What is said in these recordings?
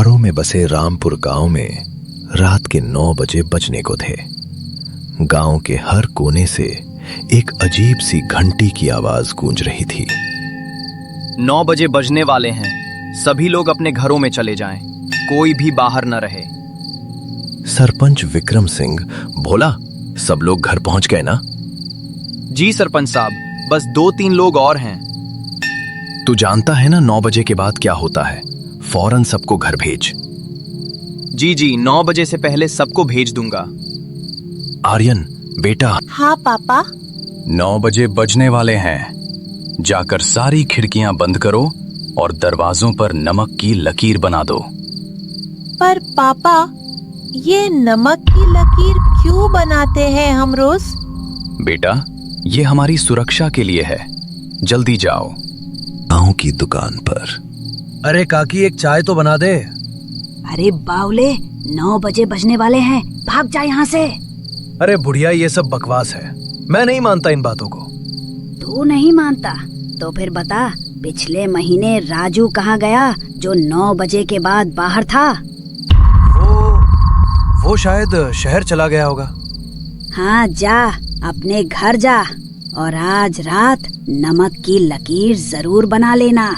पहाड़ों में बसे रामपुर गांव में रात के 9 बजे बजने को थे। गांव के हर कोने से एक अजीब सी घंटी की आवाज गूंज रही थी। 9 बजे बजने वाले हैं, सभी लोग अपने घरों में चले जाएं, कोई भी बाहर न रहे। सरपंच विक्रम सिंह बोला, सब लोग घर पहुंच गए ना? जी सरपंच साहब, बस 2-3 लोग और हैं। तू जानता है ना 9 बजे के बाद क्या होता है? फौरन सबको घर भेज। जी 9 बजे से पहले सबको भेज दूंगा। आर्यन बेटा। हाँ पापा। 9 बजे बजने वाले हैं, जाकर सारी खिड़कियां बंद करो और दरवाजों पर नमक की लकीर बना दो। पर पापा, ये नमक की लकीर क्यों बनाते हैं हम रोज? बेटा, ये हमारी सुरक्षा के लिए है। जल्दी जाओ। गांव की दुकान पर। अरे काकी, एक चाय तो बना दे। अरे बावले, 9 बजे बजने वाले हैं, भाग जा यहाँ से। अरे बुढ़िया, ये सब बकवास है, मैं नहीं मानता इन बातों को। तू नहीं मानता तो फिर बता, पिछले महीने राजू कहाँ गया जो 9 बजे के बाद बाहर था? वो शायद शहर चला गया होगा। हाँ, जा अपने घर जा और आज रात नमक की लकीर जरूर बना लेना।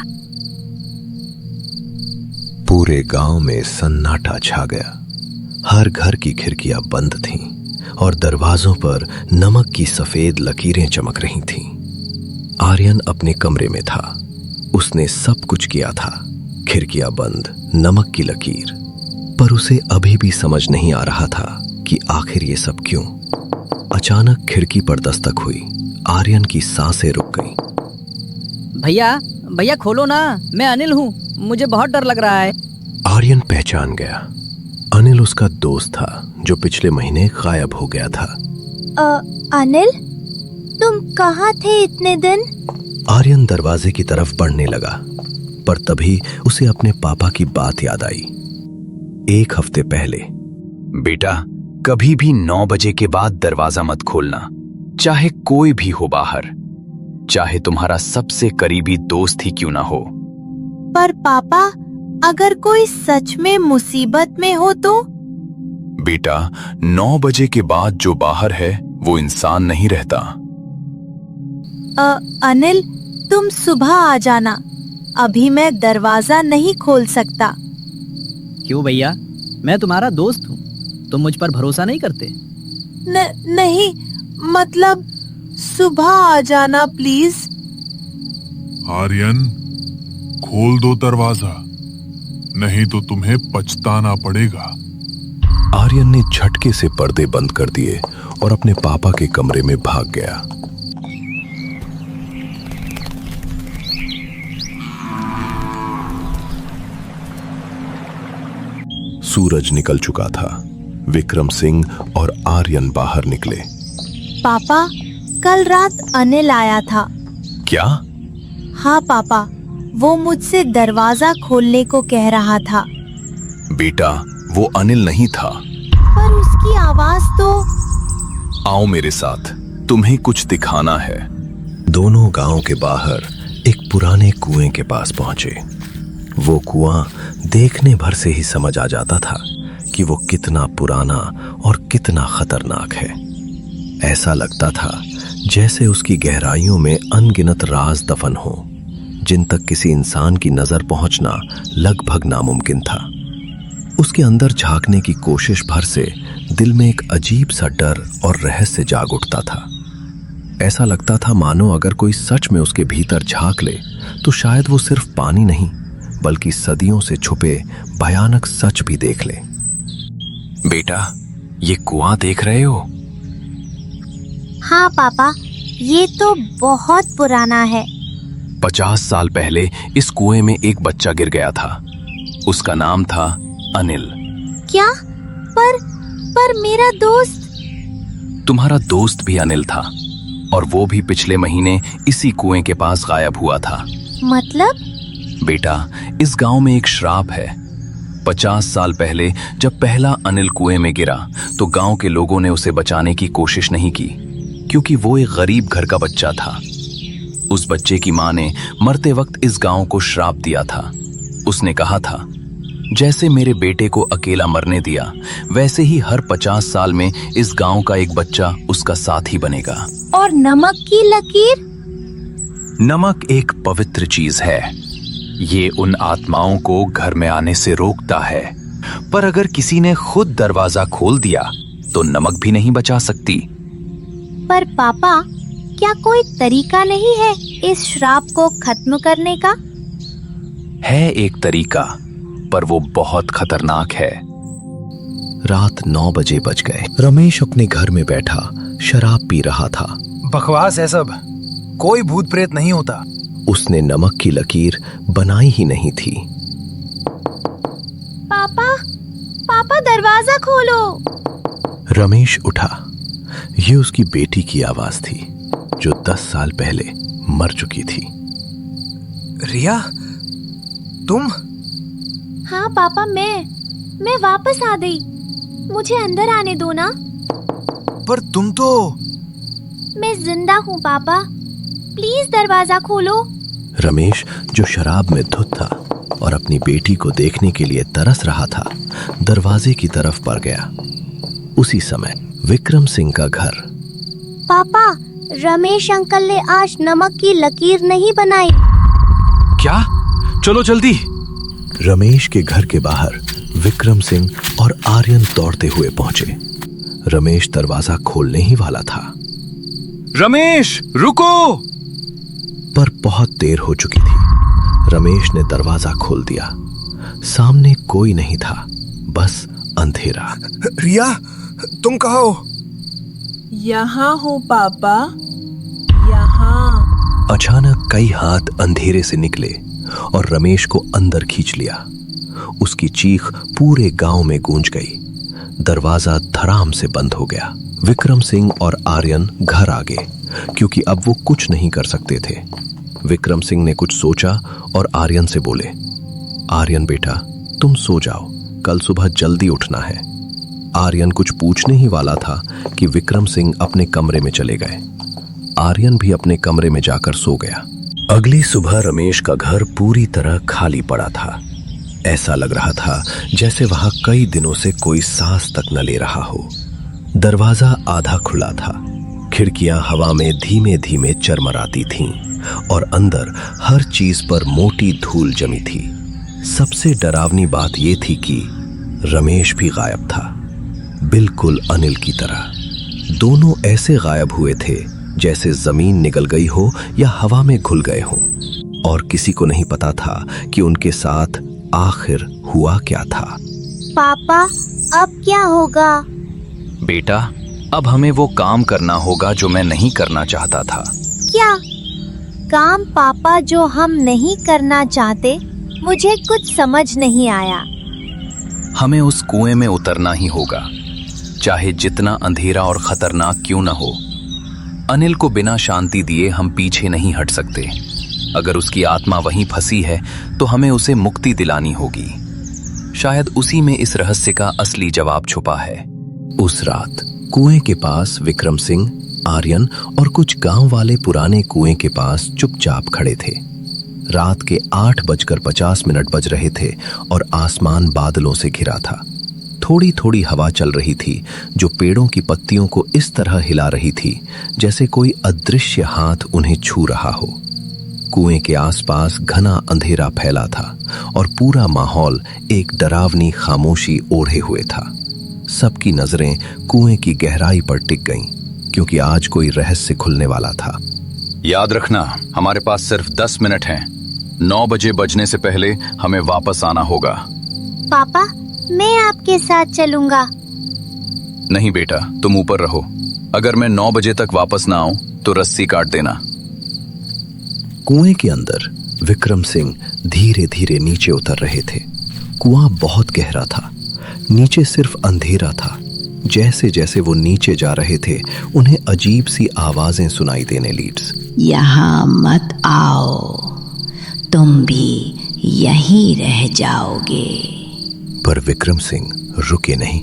पूरे गांव में सन्नाटा छा गया। हर घर की खिड़कियां बंद थीं और दरवाजों पर नमक की सफेद लकीरें चमक रही थीं। आर्यन अपने कमरे में था। उसने सब कुछ किया था, खिड़कियां बंद, नमक की लकीर, पर उसे अभी भी समझ नहीं आ रहा था कि आखिर ये सब क्यों। अचानक खिड़की पर दस्तक हुई। आर्यन की सांसें रुक गईं। भैया खोलो ना, मैं अनिल हूँ, मुझे बहुत डर लग रहा है। आर्यन पहचान गया। अनिल उसका दोस्त था जो पिछले महीने गायब हो गया था। अनिल, तुम कहाँ थे इतने दिन? आर्यन दरवाजे की तरफ बढ़ने लगा, पर तभी उसे अपने पापा की बात याद आई। 1 हफ्ते पहले। बेटा, कभी भी 9 बजे के बाद दरवाजा मत खोलना, चाहे कोई भी हो बाहर, चाहे तुम्हारा सबसे करीबी दोस्त ही क्यों ना हो। पर पापा, अगर कोई सच में मुसीबत में हो तो? बेटा, 9 बजे के बाद जो बाहर है वो इंसान नहीं रहता। अनिल, तुम सुबह आ जाना, अभी मैं दरवाजा नहीं खोल सकता। क्यों भैया, मैं तुम्हारा दोस्त हूँ, तुम मुझ पर भरोसा नहीं करते? नहीं, मतलब सुबह आ जाना प्लीज। आर्यन, खोल दो दरवाजा, नहीं तो तुम्हें पछताना पड़ेगा। आर्यन ने झटके से पर्दे बंद कर दिए और अपने पापा के कमरे में भाग गया। सूरज निकल चुका था। विक्रम सिंह और आर्यन बाहर निकले। पापा, कल रात अनिल आया था। क्या? हाँ पापा, वो मुझसे दरवाजा खोलने को कह रहा था। बेटा, वो अनिल नहीं था। पर उसकी आवाज तो। आओ मेरे साथ, तुम्हें कुछ दिखाना है। दोनों गांव के बाहर एक पुराने कुएं के पास पहुंचे। वो कुआं देखने भर से ही समझ आ जाता था कि वो कितना पुराना और कितना खतरनाक है। ऐसा लगता था जैसे उसकी गहराइयों में अनगिनत राज दफन हो, जिन तक किसी इंसान की नजर पहुंचना लगभग नामुमकिन था। उसके अंदर झांकने की कोशिश भर से दिल में एक अजीब सा डर और रहस्य जाग उठता था। ऐसा लगता था मानो अगर कोई सच में उसके भीतर झांक ले तो शायद वो सिर्फ पानी नहीं बल्कि सदियों से छुपे भयानक सच भी देख ले। बेटा, ये कुआं देख रहे हो? हाँ पापा, ये तो बहुत पुराना है। 50 साल पहले इस कुएं में एक बच्चा गिर गया था। उसका नाम था अनिल। क्या? पर मेरा दोस्त? तुम्हारा दोस्त भी अनिल था और वो भी पिछले महीने इसी कुएं के पास गायब हुआ था। मतलब? बेटा, इस गांव में एक श्राप है। 50 साल पहले जब पहला अनिल कुएं में गिरा तो गांव के लोगों ने उसे बचाने की कोशिश नहीं की, क्योंकि वो एक गरीब घर का बच्चा था। उस बच्चे की मां ने मरते वक्त इस गांव को श्राप दिया था। उसने कहा था, जैसे मेरे बेटे को अकेला मरने दिया, वैसे ही हर 50 साल में इस गांव का एक बच्चा उसका साथी बनेगा। और नमक की लकीर? नमक एक पवित्र चीज है। ये उन आत्माओं को घर में आने से रोकता है, पर अगर किसी ने खुद दरवाजा खोल दिया तो नमक भी नहीं बचा सकती। पर पापा, क्या कोई तरीका नहीं है इस श्राप को खत्म करने का? है एक तरीका, पर वो बहुत खतरनाक है। रात 9 बजे बज गए। रमेश अपने घर में बैठा शराब पी रहा था। बकवास है सब, कोई भूत प्रेत नहीं होता। उसने नमक की लकीर बनाई ही नहीं थी। पापा, पापा दरवाजा खोलो। रमेश उठा। ये उसकी बेटी की आवाज थी, जो 10 साल पहले मर चुकी थी। रिया, तुम? हाँ पापा, मैं वापस आ गई। मुझे अंदर आने दो ना। पर तुम तो... मैं जिंदा हूँ पापा, प्लीज दरवाजा खोलो। रमेश, जो शराब में धुत था और अपनी बेटी को देखने के लिए तरस रहा था, दरवाजे की तरफ बढ़ गया। उसी समय विक्रम सिंह का घर। पापा, रमेश अंकल ने आज नमक की लकीर नहीं बनाई। क्या? चलो जल्दी। रमेश के घर के बाहर विक्रम सिंह और आर्यन दौड़ते हुए पहुंचे। रमेश दरवाजा खोलने ही वाला था। रमेश, रुको! पर बहुत देर हो चुकी थी। रमेश ने दरवाजा खोल दिया। सामने कोई नहीं था, बस अंधेरा। रिया, तुम कहाँ हो? यहाँ हूँ पापा, यहाँ। अचानक कई हाथ अंधेरे से निकले और रमेश को अंदर खींच लिया। उसकी चीख पूरे गांव में गूंज गई। दरवाजा धड़ाम से बंद हो गया। विक्रम सिंह और आर्यन घर आ गए, क्योंकि अब वो कुछ नहीं कर सकते थे। विक्रम सिंह ने कुछ सोचा और आर्यन से बोले, आर्यन बेटा, तुम सो जाओ, कल सुबह जल्दी उठना है। आर्यन कुछ पूछने ही वाला था कि विक्रम सिंह अपने कमरे में चले गए। आर्यन भी अपने कमरे में जाकर सो गया। अगली सुबह रमेश का घर पूरी तरह खाली पड़ा था। ऐसा लग रहा था जैसे वहां कई दिनों से कोई सांस तक न ले रहा हो। दरवाजा आधा खुला था। खिड़कियां हवा में धीमे धीमे चरमराती थीं और अंदर हर चीज पर मोटी धूल जमी थी। सबसे डरावनी बात यह थी कि रमेश भी गायब था, बिल्कुल अनिल की तरह। दोनों ऐसे गायब हुए थे जैसे जमीन निगल गई हो या हवा में घुल गए हों, और किसी को नहीं पता था कि उनके साथ आखिर हुआ क्या था। पापा, अब क्या होगा? बेटा, अब हमें वो काम करना होगा जो मैं नहीं करना चाहता था। क्या काम पापा जो हम नहीं करना चाहते? मुझे कुछ समझ नहीं आया। हमें उस कुएं में उतरना ही होगा, चाहे जितना अंधेरा और खतरनाक क्यों न हो। अनिल को बिना शांति दिए हम पीछे नहीं हट सकते। अगर उसकी आत्मा वहीं फंसी है तो हमें उसे मुक्ति दिलानी होगी। शायद उसी में इस रहस्य का असली जवाब छुपा है। उस रात कुएं के पास विक्रम सिंह, आर्यन और कुछ गांव वाले पुराने कुएं के पास चुपचाप खड़े थे। रात के 8:50 बज रहे थे और आसमान बादलों से घिरा था। थोड़ी थोड़ी हवा चल रही थी, जो पेड़ों की पत्तियों को इस तरह हिला रही थी जैसे कोई अदृश्य हाथ उन्हें छू रहा हो। कुएं के आसपास घना अंधेरा फैला था और पूरा माहौल एक डरावनी खामोशी ओढ़े हुए था। सबकी नजरें कुएं की गहराई पर टिक गईं, क्योंकि आज कोई रहस्य खुलने वाला था। याद रखना, हमारे पास सिर्फ 10 मिनट हैं। 9 बजे बजने से पहले हमें वापस आना होगा। पापा, मैं आपके साथ चलूंगा। नहीं बेटा, तुम ऊपर रहो। अगर मैं 9 बजे तक वापस ना आऊं तो रस्सी काट देना। कुएं के अंदर विक्रम सिंह धीरे धीरे नीचे उतर रहे थे। कुआं बहुत गहरा था, नीचे सिर्फ अंधेरा था। जैसे जैसे वो नीचे जा रहे थे, उन्हें अजीब सी आवाजें सुनाई देने लीड्स। यहाँ मत आओ, तुम भी यहीं रह जाओगे। पर विक्रम सिंह रुके नहीं।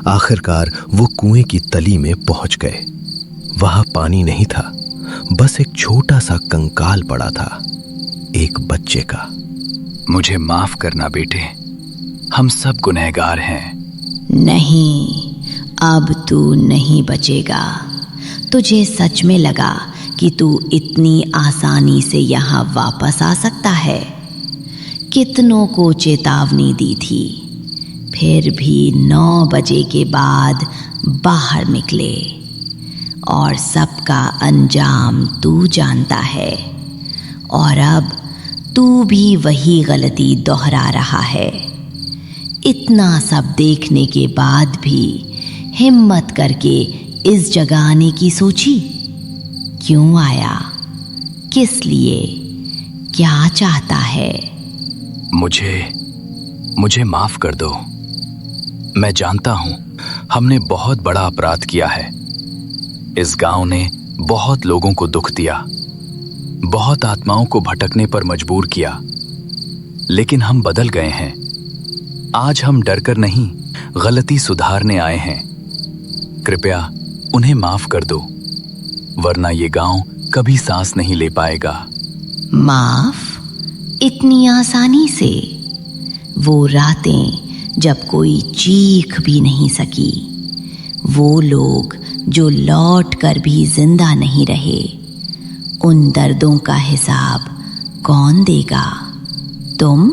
आखिरकार वो कुएं की तली में पहुंच गए। वहां पानी नहीं था, बस एक छोटा सा कंकाल पड़ा था, एक बच्चे का। मुझे माफ करना बेटे, हम सब गुनहगार हैं। नहीं, अब तू नहीं बचेगा। तुझे सच में लगा कि तू इतनी आसानी से यहाँ वापस आ सकता है? कितनों को चेतावनी दी थी, फिर भी 9 बजे के बाद बाहर निकले, और सबका अंजाम तू जानता है। और अब तू भी वही गलती दोहरा रहा है। इतना सब देखने के बाद भी हिम्मत करके इस जगह आने की सोची? क्यों आया? किस लिए? क्या चाहता है? मुझे माफ कर दो। मैं जानता हूं हमने बहुत बड़ा अपराध किया है। इस गांव ने बहुत लोगों को दुख दिया, बहुत आत्माओं को भटकने पर मजबूर किया, लेकिन हम बदल गए हैं। आज हम डरकर नहीं, गलती सुधारने आए हैं। कृपया उन्हें माफ कर दो, वरना ये गांव कभी सांस नहीं ले पाएगा। माफ? इतनी आसानी से? वो रातें जब कोई चीख भी नहीं सकी, वो लोग जो लौट कर भी जिंदा नहीं रहे, उन दर्दों का हिसाब कौन देगा? तुम?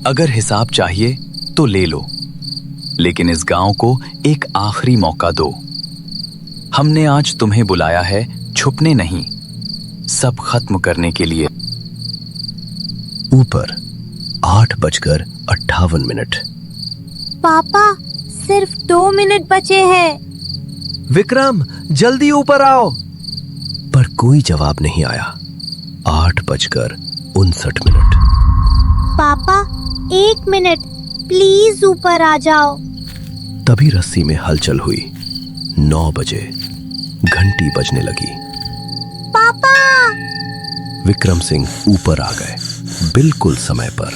अगर हिसाब चाहिए तो ले लो, लेकिन इस गांव को एक आखिरी मौका दो। हमने आज तुम्हें बुलाया है छुपने नहीं, सब खत्म करने के लिए। ऊपर 8:58। पापा, सिर्फ 2 मिनट बचे हैं। विक्रम, जल्दी ऊपर आओ। पर कोई जवाब नहीं आया। 8:59। पापा, 1 मिनट, प्लीज ऊपर आ जाओ। तभी रस्सी में हलचल हुई। 9 बजे घंटी बजने लगी। पापा! विक्रम सिंह ऊपर आ गए, बिल्कुल समय पर।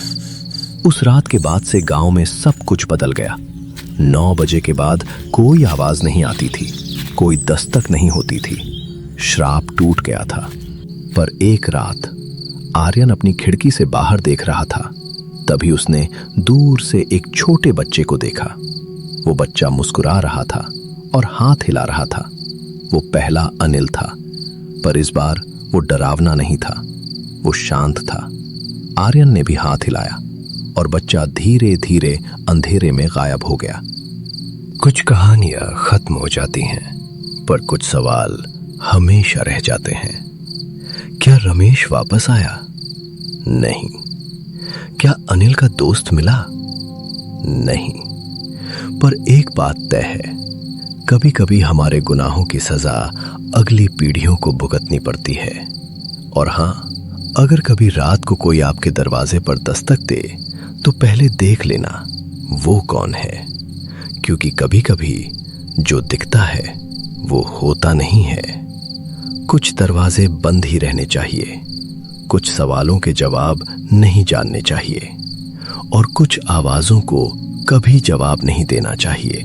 उस रात के बाद से गांव में सब कुछ बदल गया। 9 बजे के बाद कोई आवाज नहीं आती थी, कोई दस्तक नहीं होती थी। श्राप टूट गया था। पर एक रात आर्यन अपनी खिड़की से बाहर देख रहा था। तभी उसने दूर से एक छोटे बच्चे को देखा। वो बच्चा मुस्कुरा रहा था और हाथ हिला रहा था। वो पहला अनिल था, पर इस बार वो डरावना नहीं था, वो शांत था। आर्यन ने भी हाथ हिलाया और बच्चा धीरे धीरे अंधेरे में गायब हो गया। कुछ कहानियां खत्म हो जाती हैं, पर कुछ सवाल हमेशा रह जाते हैं। क्या रमेश वापस आया? नहीं। क्या अनिल का दोस्त मिला? नहीं। पर एक बात तय है, कभी कभी हमारे गुनाहों की सजा अगली पीढ़ियों को भुगतनी पड़ती है। और हां, अगर कभी रात को कोई आपके दरवाजे पर दस्तक दे तो पहले देख लेना वो कौन है, क्योंकि कभी कभी जो दिखता है वो होता नहीं है। कुछ दरवाजे बंद ही रहने चाहिए, कुछ सवालों के जवाब नहीं जानने चाहिए, और कुछ आवाजों को कभी जवाब नहीं देना चाहिए।